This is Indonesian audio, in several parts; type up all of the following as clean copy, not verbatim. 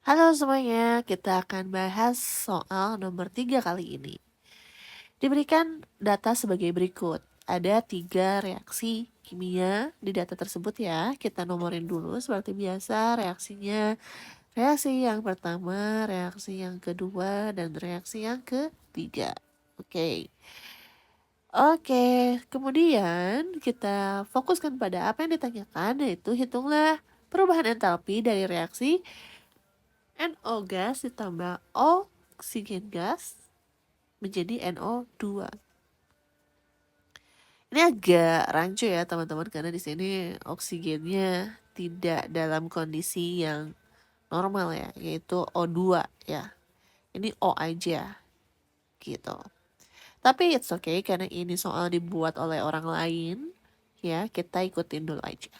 Halo semuanya, kita akan bahas soal nomor 3 kali ini. Diberikan data sebagai berikut. Ada 3 reaksi kimia di data tersebut ya. Kita nomorin dulu seperti biasa reaksinya. Reaksi yang pertama, reaksi yang kedua, dan reaksi yang ketiga. Oke. Oke, kemudian kita fokuskan pada apa yang ditanyakan, yaitu hitunglah perubahan entalpi dari reaksi NO gas ditambah oksigen gas menjadi NO2. Ini agak rancu ya teman-teman karena di sini oksigennya tidak dalam kondisi yang normal ya, yaitu O2 ya. Ini O aja gitu. Tapi it's okay karena ini soal dibuat oleh orang lain ya, kita ikutin dulu aja.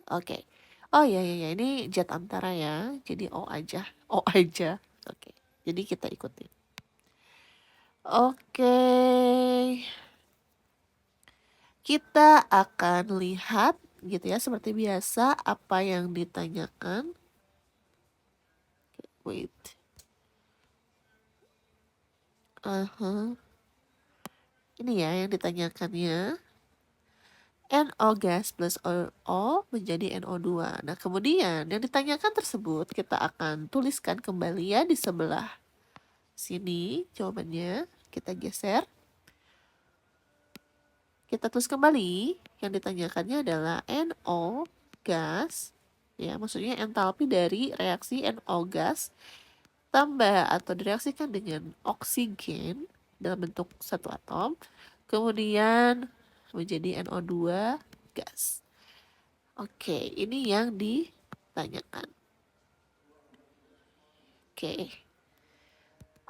Oke. Oh ya ya ya, ini jet antara ya. Jadi O aja. O aja. Oke. Jadi kita ikutin. Oke. Kita akan lihat gitu ya seperti biasa apa yang ditanyakan. Wait. Ini ya yang ditanyakannya. NO gas plus O menjadi NO2. Nah, kemudian yang ditanyakan tersebut kita akan tuliskan kembali ya di sebelah sini jawabannya. Kita geser. Kita tulis kembali, yang ditanyakannya adalah NO gas, ya maksudnya entalpi dari reaksi NO gas tambah atau direaksikan dengan oksigen dalam bentuk satu atom, kemudian menjadi NO2 gas. Oke, ini yang ditanyakan.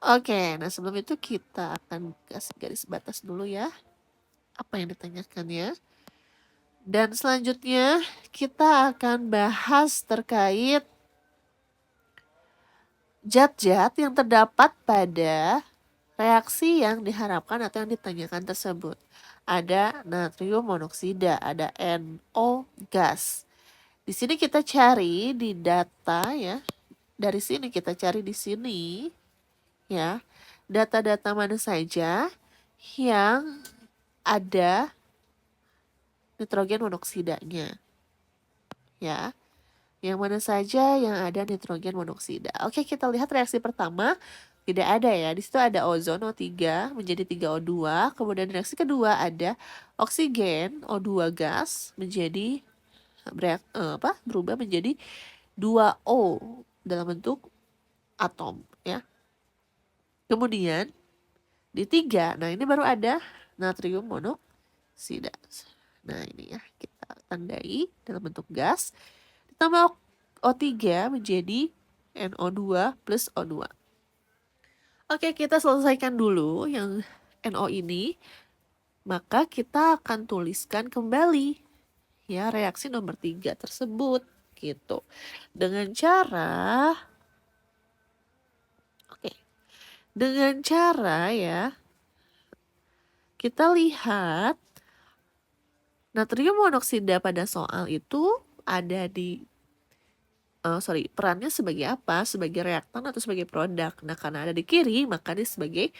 Oke, nah sebelum itu kita akan kasih garis batas dulu ya, apa yang ditanyakannya. Dan selanjutnya kita akan bahas terkait zat-zat yang terdapat pada reaksi yang diharapkan atau yang ditanyakan tersebut. Ada natrium monoksida, ada NO gas. Di sini kita cari di data ya. Dari sini kita cari di sini ya. Data-data mana saja yang ada nitrogen monoksidanya. Ya. Yang mana saja yang ada nitrogen monoksida. Oke, kita lihat reaksi pertama tidak ada ya. Di situ ada ozon O3 menjadi 3O2. Kemudian reaksi kedua ada oksigen O2 gas menjadi berubah menjadi 2O dalam bentuk atom ya. Kemudian di 3, nah ini baru ada natrium monoksida. Nah, ini ya kita tandai dalam bentuk gas. Ditambah O3 menjadi NO2 plus O2. Oke, kita selesaikan dulu yang NO ini. Maka kita akan tuliskan kembali ya reaksi nomor 3 tersebut gitu. Dengan cara Dengan cara ya kita lihat natrium monoksida pada soal itu ada di perannya sebagai apa? Sebagai reaktan atau sebagai produk. Nah, karena ada di kiri, maka dia sebagai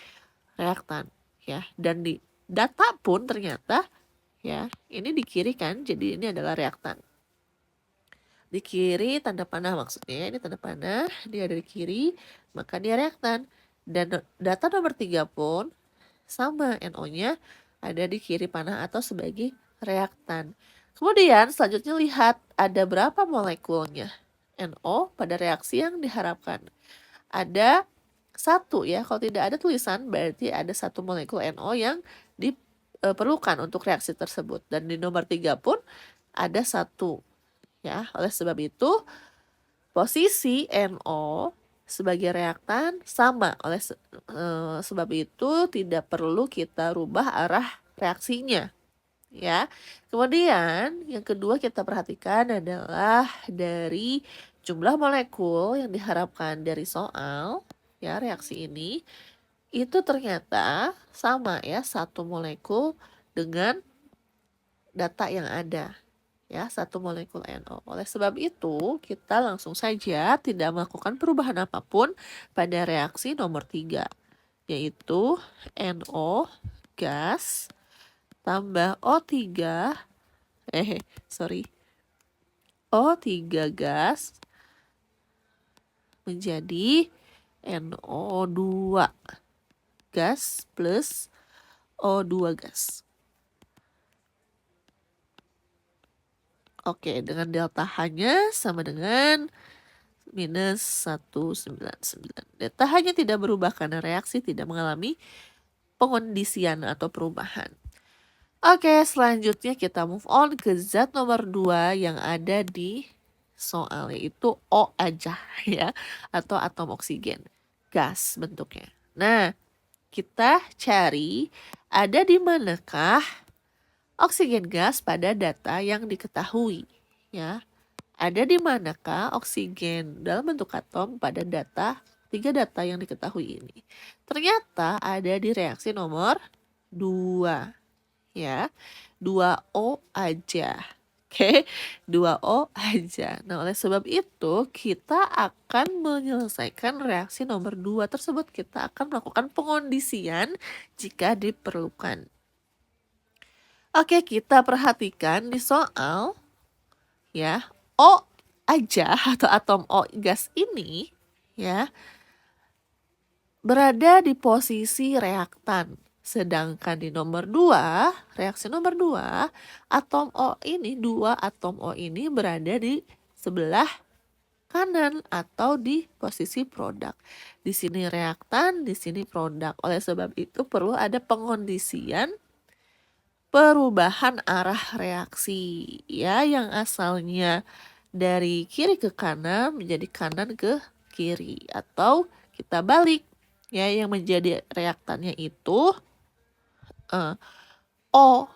reaktan, ya. Dan di data pun ternyata, ya, ini di kiri kan, jadi ini adalah reaktan. Di kiri tanda panah maksudnya, ini tanda panah, dia ada di kiri, maka dia reaktan. Dan data nomor 3 pun sama, NO-nya ada di kiri panah atau sebagai reaktan. Kemudian selanjutnya lihat ada berapa molekulnya NO pada reaksi yang diharapkan. Ada 1 ya, kalau tidak ada tulisan berarti ada 1 molekul NO yang diperlukan untuk reaksi tersebut. Dan di nomor 3 pun ada 1 ya. Oleh sebab itu posisi NO sebagai reaktan sama. Oleh sebab itu tidak perlu kita rubah arah reaksinya ya. Kemudian yang kedua kita perhatikan adalah dari jumlah molekul yang diharapkan dari soal ya, reaksi ini itu ternyata sama ya, 1 molekul dengan data yang ada ya, satu molekul NO. Oleh sebab itu, kita langsung saja tidak melakukan perubahan apapun pada reaksi nomor 3, yaitu NO gas tambah O3 gas menjadi NO2 gas plus O2 gas. Oke, dengan delta H-nya sama dengan minus 199. Delta H-nya tidak berubah karena reaksi tidak mengalami pengondisian atau perubahan. Oke, selanjutnya kita move on ke zat nomor 2 yang ada di soal, yaitu O aja ya, atau atom oksigen. Gas bentuknya. Nah, kita cari ada di manakah oksigen gas pada data yang diketahui, ya. Ada di manakah oksigen dalam bentuk atom pada 3 data yang diketahui ini? Ternyata ada di reaksi nomor 2, ya. 2O aja. Oke, 2O aja. Nah, oleh sebab itu kita akan menyelesaikan reaksi nomor 2 tersebut. Kita akan melakukan pengondisian jika diperlukan. Oke, kita perhatikan di soal, ya, O aja atau atom O gas ini, ya, berada di posisi reaktan. Sedangkan di nomor 2, reaksi nomor 2, atom O ini, 2 atom O ini berada di sebelah kanan atau di posisi produk. Di sini reaktan, di sini produk. Oleh sebab itu perlu ada pengondisian perubahan arah reaksi, ya, yang asalnya dari kiri ke kanan menjadi kanan ke kiri, atau kita balik, ya, yang menjadi reaktannya itu O,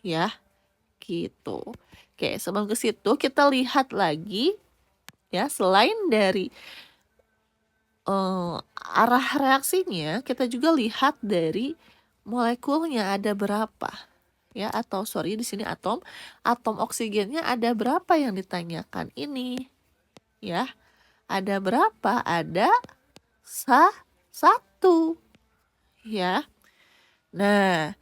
ya, gitu. Oke, sebelum ke situ kita lihat lagi, ya, selain dari arah reaksinya, kita juga lihat dari molekulnya ada berapa, ya, atau di sini atom oksigennya ada berapa yang ditanyakan ini, ya. Ada berapa? Ada 1, ya. Nah,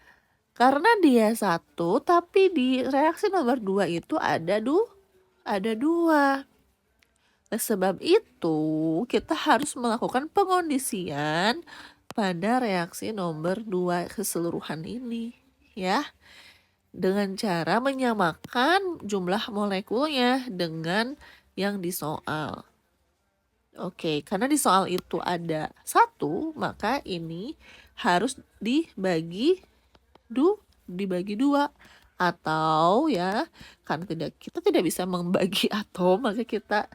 karena dia 1, tapi di reaksi nomor 2 itu ada 2. Oleh sebab itu, kita harus melakukan pengondisian pada reaksi nomor 2 keseluruhan ini, ya. Dengan cara menyamakan jumlah molekulnya dengan yang di soal. Oke, karena di soal itu ada 1, maka ini harus dibagi 2, atau, ya, karena kita tidak bisa membagi atom, maka kita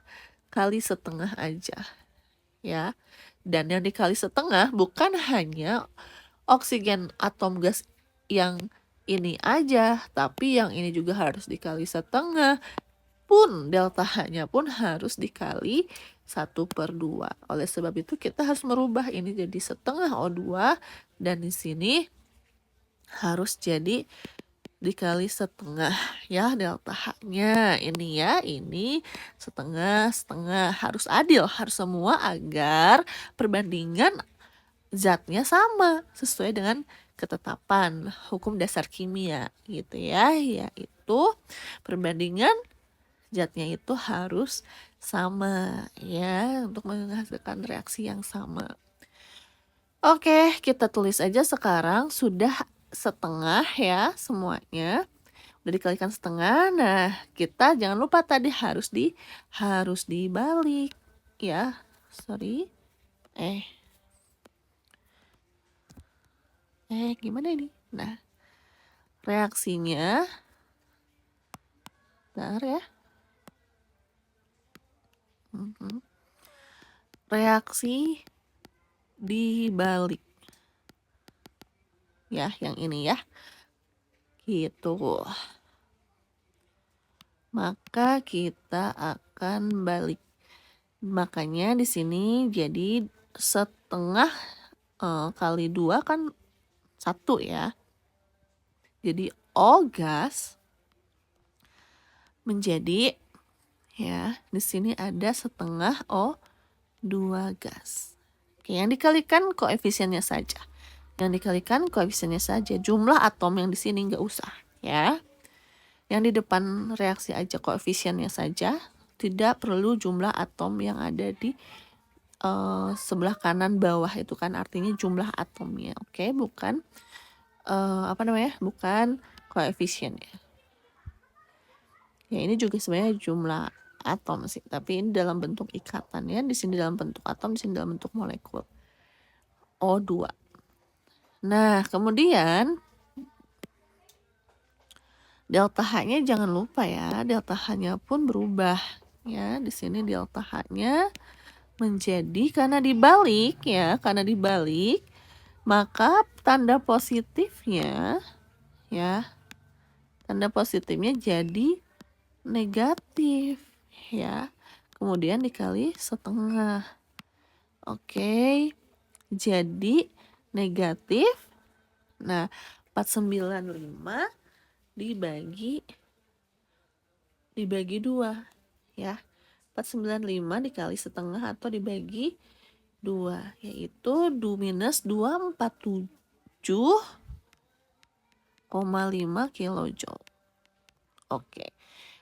kali setengah aja, ya. Dan yang dikali setengah bukan hanya oksigen atom gas yang ini aja, tapi yang ini juga harus dikali setengah, pun delta H-nya pun harus dikali 1/2. Oleh sebab itu kita harus merubah ini jadi setengah O2, dan di sini harus jadi dikali setengah, ya, delta H-nya ini, ya, ini setengah, harus adil, harus semua agar perbandingan zatnya sama sesuai dengan ketetapan hukum dasar kimia, gitu ya, yaitu perbandingan zatnya itu harus sama, ya, untuk menghasilkan reaksi yang sama. Oke, kita tulis aja sekarang sudah setengah, ya, semuanya. Udah dikalikan setengah. Nah, kita jangan lupa tadi harus dibalik, ya. Gimana ini? Nah, reaksinya, bentar ya. Reaksi dibalik, ya, yang ini, ya, gitu. Maka kita akan balik. Makanya di sini jadi setengah kali 2 kan 1, ya. Jadi O gas menjadi, ya, di sini ada setengah O2 gas. Oke, yang dikalikan koefisiennya saja. Yang dikalikan koefisiennya saja. Jumlah atom yang di sini nggak usah, ya. Yang di depan reaksi aja koefisiennya saja. Tidak perlu jumlah atom yang ada di sebelah kanan bawah itu kan artinya jumlah atomnya. Oke, bukan bukan koefisiennya. Ya, ini juga sebenarnya jumlah atom sih, tapi ini dalam bentuk ikatan ya. Di sini dalam bentuk atom, di sini dalam bentuk molekul. O2. Nah, kemudian delta H-nya jangan lupa ya, delta H-nya pun berubah ya. Di sini delta H-nya menjadi karena dibalik, maka tanda positifnya ya, tanda positifnya jadi negatif ya. Kemudian dikali setengah. Oke. Jadi negatif. Nah, 495 dibagi 2 ya. 495 dikali setengah atau dibagi 2, yaitu minus 247,5 kilojoule. Oke.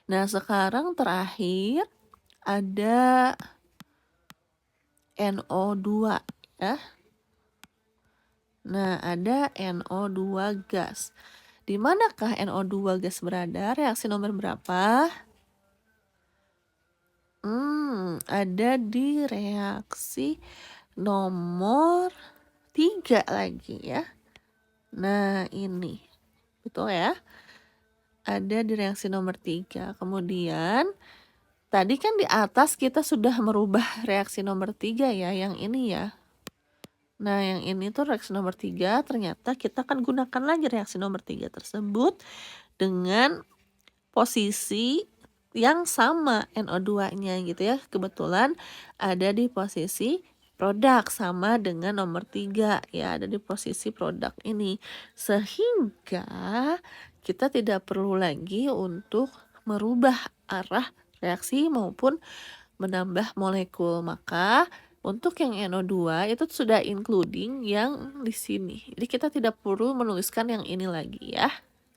Nah, sekarang terakhir ada NO2 ya. Nah, ada NO2 gas. Di manakah NO2 gas berada? Reaksi nomor berapa? Ada di reaksi nomor 3 lagi ya. Nah, ini. Betul ya? Ada di reaksi nomor 3. Kemudian, tadi kan di atas kita sudah merubah reaksi nomor 3 ya, yang ini ya. Nah, yang ini tuh reaksi nomor 3, ternyata kita akan gunakan lagi reaksi nomor 3 tersebut dengan posisi yang sama NO2-nya gitu ya. Kebetulan ada di posisi produk sama dengan nomor 3 ya, ada di posisi produk ini. Sehingga kita tidak perlu lagi untuk merubah arah reaksi maupun menambah molekul. Maka untuk yang NO2 itu sudah including yang di sini. Jadi kita tidak perlu menuliskan yang ini lagi ya.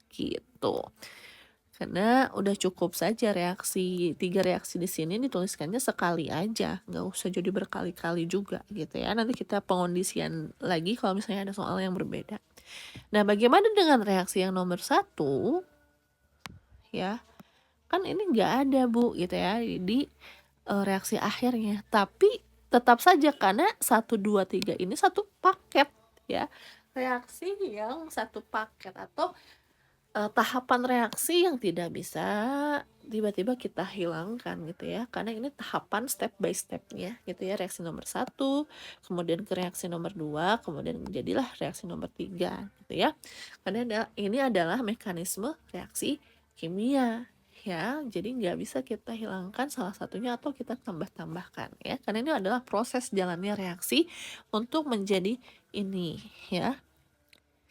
Gitu. Karena udah cukup saja 3 reaksi di sini dituliskannya sekali aja, nggak usah jadi berkali-kali juga gitu ya. Nanti kita pengondisian lagi kalau misalnya ada soal yang berbeda. Nah, bagaimana dengan reaksi yang nomor 1? Ya, kan ini nggak ada Bu gitu ya di reaksi akhirnya. Tapi tetap saja karena 1, 2, 3 ini satu paket ya. Reaksi yang satu paket atau tahapan reaksi yang tidak bisa tiba-tiba kita hilangkan gitu ya, karena ini tahapan step by stepnya gitu ya. Reaksi nomor 1, kemudian ke reaksi nomor 2, kemudian jadilah reaksi nomor 3 gitu ya. Karena ini adalah mekanisme reaksi kimia ya, jadi nggak bisa kita hilangkan salah satunya atau kita tambah-tambahkan ya, karena ini adalah proses jalannya reaksi untuk menjadi ini ya,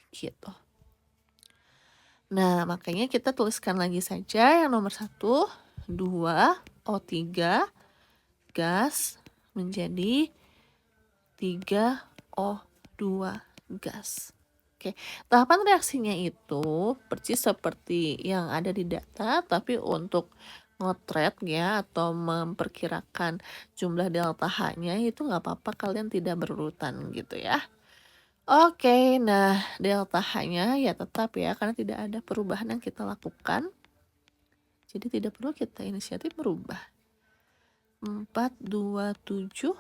gitu. Nah, makanya kita tuliskan lagi saja yang nomor 1, 2, O3 gas menjadi 3 O2 gas. Oke, tahapan reaksinya itu persis seperti yang ada di data, tapi untuk ngotret ya atau memperkirakan jumlah delta H-nya itu nggak apa-apa kalian tidak berurutan gitu ya. Oke, nah delta H-nya ya tetap ya, karena tidak ada perubahan yang kita lakukan. Jadi tidak perlu kita inisiatif merubah. 427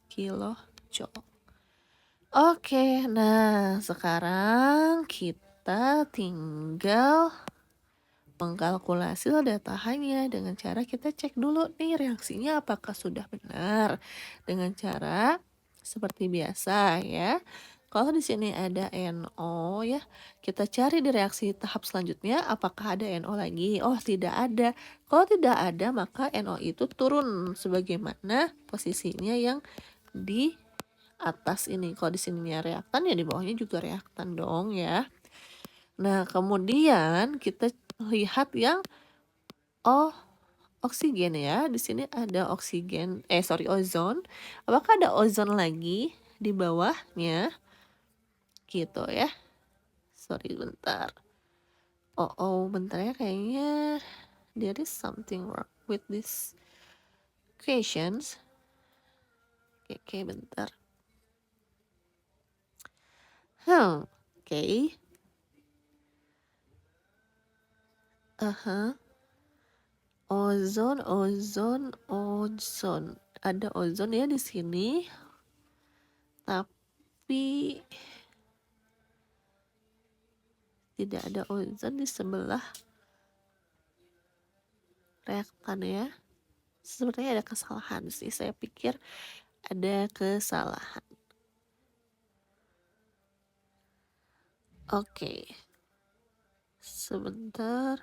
kilojoule. Oke, nah sekarang kita tinggal mengkalkulasi delta H-nya dengan cara kita cek dulu nih reaksinya apakah sudah benar. Dengan cara seperti biasa ya. Kalau di sini ada NO ya, kita cari di reaksi tahap selanjutnya apakah ada NO lagi. Oh, tidak ada. Kalau tidak ada, maka NO itu turun sebagaimana posisinya yang di atas ini. Kalau di sininya reaktan ya di bawahnya juga reaktan dong ya. Nah, kemudian kita lihat yang Oh, oksigen ya. Di sini ada oksigen, ozon. Apakah ada ozon lagi di bawahnya? Gitu ya. Sorry bentar. Bentar ya, kayaknya there is something wrong with this questions. Oke, bentar. Oke. Ozon. Ada ozon ya di sini. Tapi tidak ada ozon di sebelah reaktan ya. Sebenarnya ada kesalahan sih. Saya pikir ada kesalahan. Oke. Sebentar.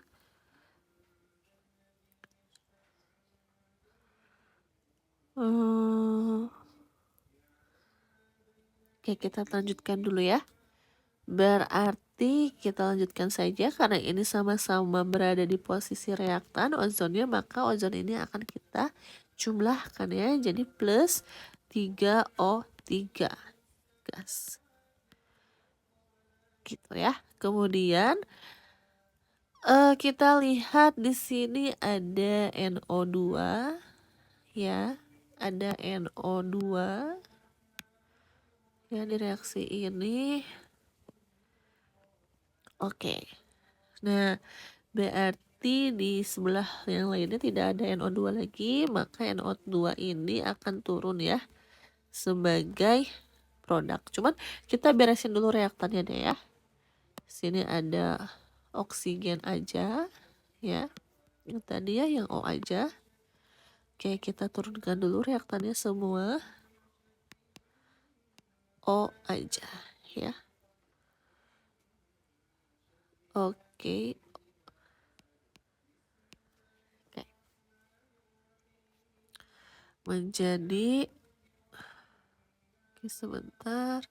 Oke, kita lanjutkan dulu ya. Berarti kita lanjutkan saja karena ini sama-sama berada di posisi reaktan ozonnya, maka ozon ini akan kita jumlahkan ya. Jadi plus 3O3 gas. Gitu ya. Kemudian kita lihat di sini ada NO2 ya. Ada NO2 ya di reaksi ini. Oke. Nah, berarti di sebelah yang lainnya tidak ada NO2 lagi, maka NO2 ini akan turun ya sebagai produk. Cuman kita beresin dulu reaktannya deh ya. Sini ada oksigen aja ya. Yang tadi ya yang O aja. Oke, kita turunkan dulu reaktannya semua. O aja ya. Oke. Menjadi sebentar.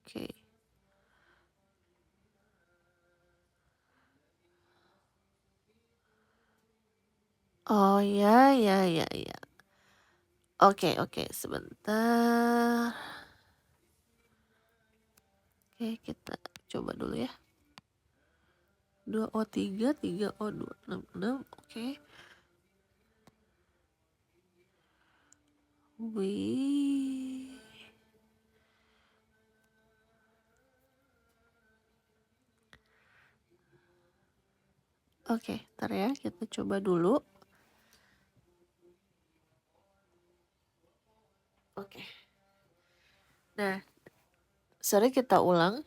Oke. Oh ya. Oke, sebentar. Oke, kita coba dulu ya. 2O3, 3O2, 6. Oke. Oke, ntar ya, kita coba dulu. Oke. Nah, sorry kita ulang.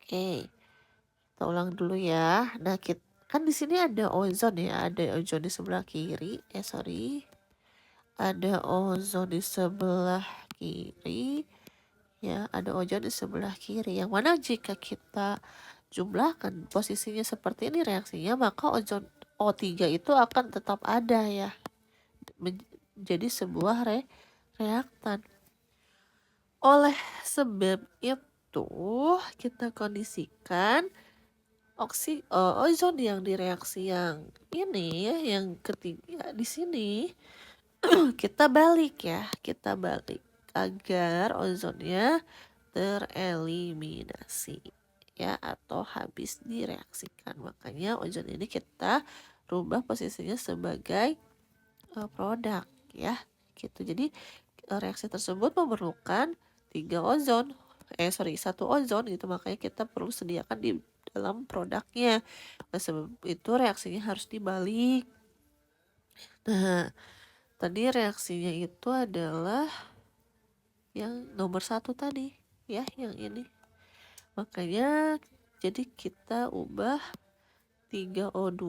Oke, kita ulang dulu ya. Nah, kan di sini ada ozon ya, ada ozon di sebelah kiri. Ada ozon di sebelah kiri. Ya, ada ozon di sebelah kiri. Yang mana jika kita jumlahkan posisinya seperti ini reaksinya, maka ozon O3 itu akan tetap ada ya. Menjadi sebuah reaktan. Oleh sebab itu, kita kondisikan ozon yang di reaksi yang ini ya, yang ketiga di sini kita balik agar ozonnya tereliminasi ya atau habis direaksikan. Makanya ozon ini kita rubah posisinya sebagai produk ya gitu. Jadi reaksi tersebut memerlukan 1 ozon gitu, makanya kita perlu sediakan di dalam produknya. Oleh sebab itu reaksinya harus dibalik. Nah, tadi reaksinya itu adalah yang nomor 1 tadi ya, yang ini. Makanya jadi kita ubah 3O2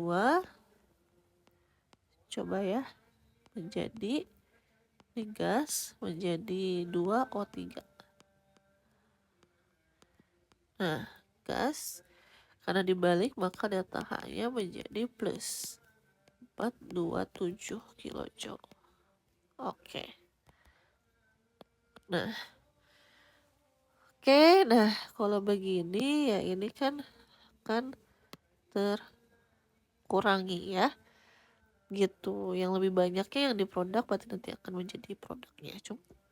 coba ya menjadi gas menjadi 2O3. Nah, gas karena dibalik maka delta H-nya menjadi plus 427 kilojoule. Oke. Nah, oke, nah kalau begini ya ini kan terkurangi ya, gitu. Yang lebih banyaknya yang di produk berarti nanti akan menjadi produknya.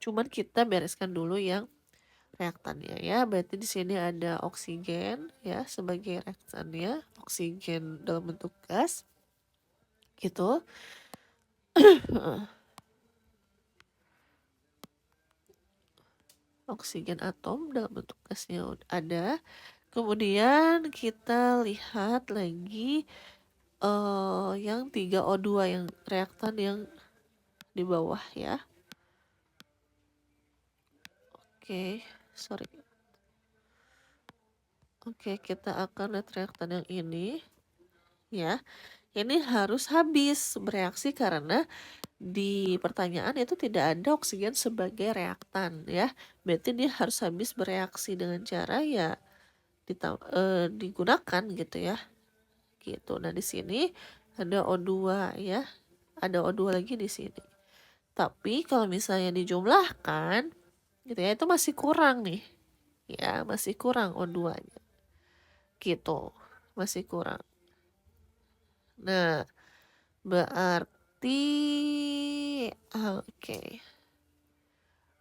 Cuman kita bereskan dulu yang reaktannya ya. Berarti di sini ada oksigen ya sebagai reaktannya, oksigen dalam bentuk gas, gitu. Oksigen atom dalam bentuk gasnya ada. Kemudian kita lihat lagi yang 3O2 yang reaktan yang di bawah ya. Oke, sorry. Oke, kita akan lihat reaktan yang ini ya. Ini harus habis bereaksi karena di pertanyaan itu tidak ada oksigen sebagai reaktan ya. Berarti dia harus habis bereaksi dengan cara ya digunakan gitu ya. Gitu. Nah, di sini ada O2 ya. Ada O2 lagi di sini. Tapi kalau misalnya dijumlahkan gitu ya, itu masih kurang nih. Ya, masih kurang O2-nya. Gitu. Masih kurang. Nah, berarti oke.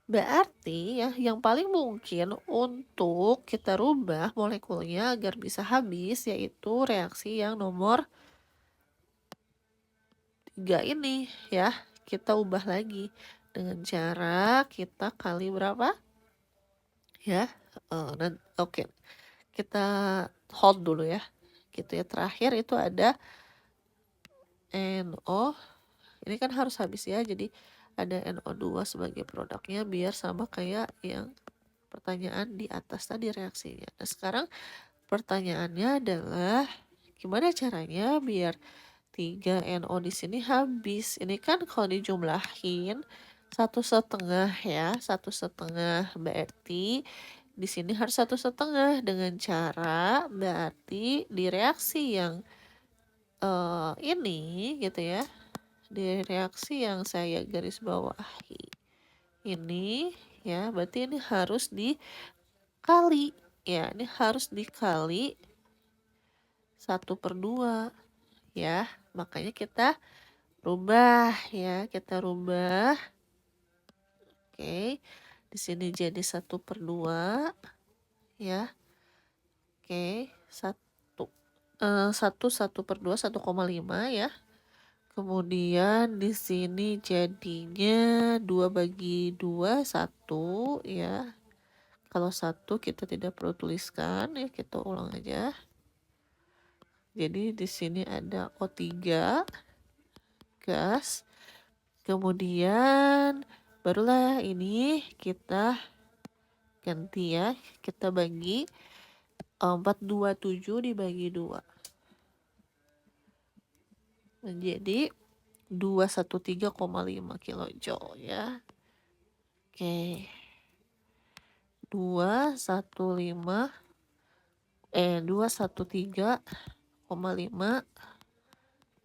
Berarti ya yang paling mungkin untuk kita rubah molekulnya agar bisa habis yaitu reaksi yang nomor 3 ini ya. Kita ubah lagi dengan cara kita kali berapa? Ya. Oke. Kita hold dulu ya. Gitu ya. Terakhir itu ada NO. Ini kan harus habis ya. Jadi ada NO2 sebagai produknya biar sama kayak yang pertanyaan di atas tadi reaksinya. Nah, sekarang pertanyaannya adalah gimana caranya biar 3NO di sini habis. Ini kan kalau dijumlahin 1,5 ya, 1,5 berarti di sini harus 1,5 dengan cara berarti di reaksi yang ini gitu ya, di reaksi yang saya garis bawahi ini ya, berarti ini harus dikali ya, ini harus dikali 1/2 ya, makanya kita rubah ya, kita rubah. Oke, di sini jadi 1/2 ya. Oke, 1/2 1,5 ya. Kemudian di sini jadinya 2/2 1 ya. Kalau 1 kita tidak perlu tuliskan ya, kita ulang aja. Jadi di sini ada O3 gas. Kemudian barulah ini kita ganti ya, kita bagi 427 dibagi 2 menjadi 213,5 kilojoule ya. Oke. 213,5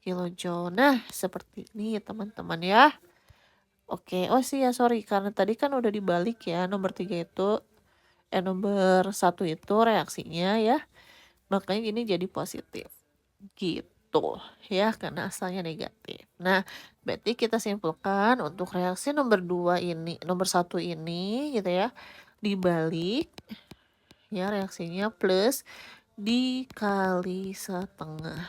kilojoule. Nah, seperti ini teman-teman ya. Oke, oh sih ya sorry karena tadi kan udah dibalik ya, nomor 3 itu nomor 1 itu reaksinya ya. Makanya ini jadi positif. Gitu ya, karena asalnya negatif. Nah, berarti kita simpulkan untuk reaksi nomor 2 ini, nomor 1 ini gitu ya, dibalik ya reaksinya plus dikali 1/2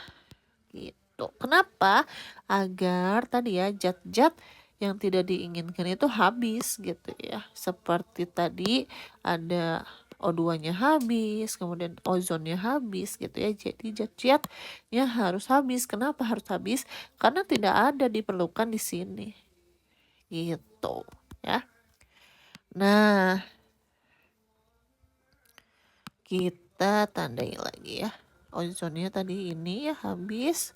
gitu. Kenapa? Agar tadi ya zat-zat yang tidak diinginkan itu habis gitu ya. Seperti tadi ada O2-nya habis, kemudian ozonnya habis gitu ya. Jadi zat-zatnya harus habis. Kenapa harus habis? Karena tidak ada diperlukan di sini. Gitu ya. Nah, kita tandai lagi ya. Ozonnya tadi ini ya habis.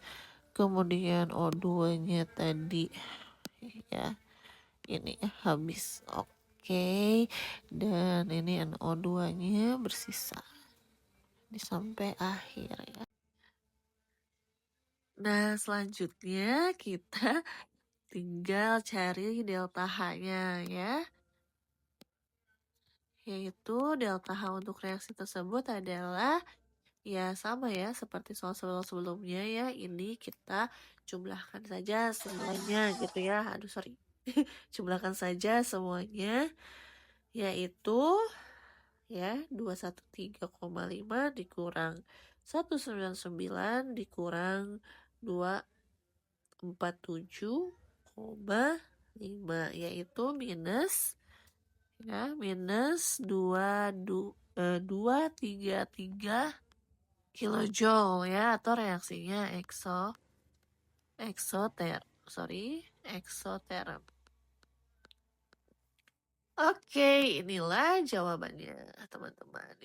Kemudian O2-nya tadi ya ini habis. Oke, dan ini NO2-nya bersisa di sampai akhir ya. Nah, selanjutnya kita tinggal cari delta H-nya ya. yaitu delta H untuk reaksi tersebut adalah ya sama ya seperti soal sebelumnya ya. Ini kita jumlahkan saja semuanya gitu ya. Aduh sorry. Jumlahkan saja semuanya, yaitu ya 213,5 dikurang 199 dikurang 247,5, yaitu minus 233 kilojoule ya, atau reaksinya eksoterm. Oke, inilah jawabannya teman-teman.